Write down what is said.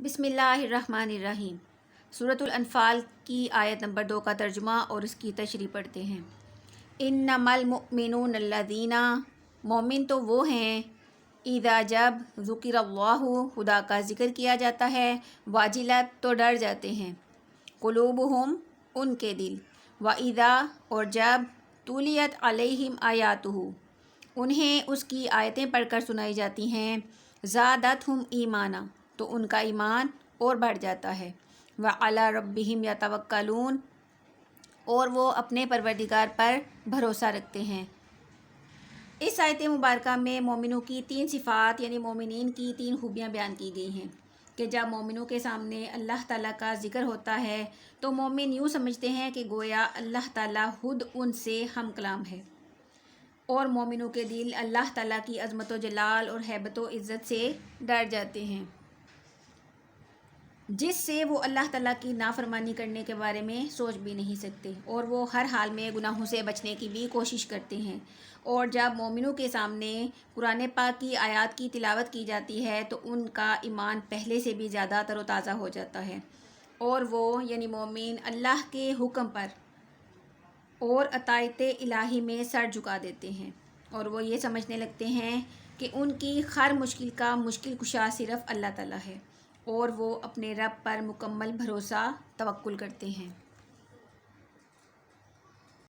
बिस्मिल्लाहिर्रहमानिर्रहीम। सूरतुल अनफ़ाल की आयत नंबर 2 का तर्जुमा और इसकी तशरीह पढ़ते हैं। इन्नमल मुअमिनून अल्लज़ीना, मोमिन तो वो हैं, इज़ा जब ज़ुकिरल्लाहु, खुदा का ज़िक्र किया जाता है, वाजिलत तो डर जाते हैं, कुलूबुहुम उनके दिल, व इज़ा और जब तुलियत अलैहिम आयातुहु उन्हें उसकी आयतें पढ़कर सुनाई जाती हैं, ज़ादतहुम ईमाना तो उनका ईमान और बढ़ जाता है, व अला रब्बिहिम यतवक्कलून और वो अपने परवरदिगार पर भरोसा रखते हैं। इस आयत मुबारका में मोमिनों की 3 सिफ़ात यानी मोमिनीन की 3 खूबियाँ बयान की गई हैं कि जब मोमिनों के सामने अल्लाह ताला का ज़िक्र होता है तो मोमिन यूँ समझते हैं कि गोया अल्लाह ताला खुद उनसे हम कलाम है, और मोमिनों के दिल अल्लाह ताला की अज़मत व जलाल और हैबत व इज़्ज़त से डर जाते हैं, जिससे वो अल्लाह ताला की नाफरमानी करने के बारे में सोच भी नहीं सकते, और वो हर हाल में गुनाहों से बचने की भी कोशिश करते हैं। और जब मोमिनों के सामने कुरान पाक की आयत की तिलावत की जाती है तो उनका ईमान पहले से भी ज़्यादा तरोताज़ा हो जाता है, और वो यानी मोमिन अल्लाह के हुक्म पर और अतायत इलाही में सर झुका देते हैं, और वो ये समझने लगते हैं कि उनकी हर मुश्किल का मुश्किल कुशा सिर्फ़ अल्लाह ताला है, और वो अपने रब पर मुकम्मल भरोसा तवक्कुल करते हैं।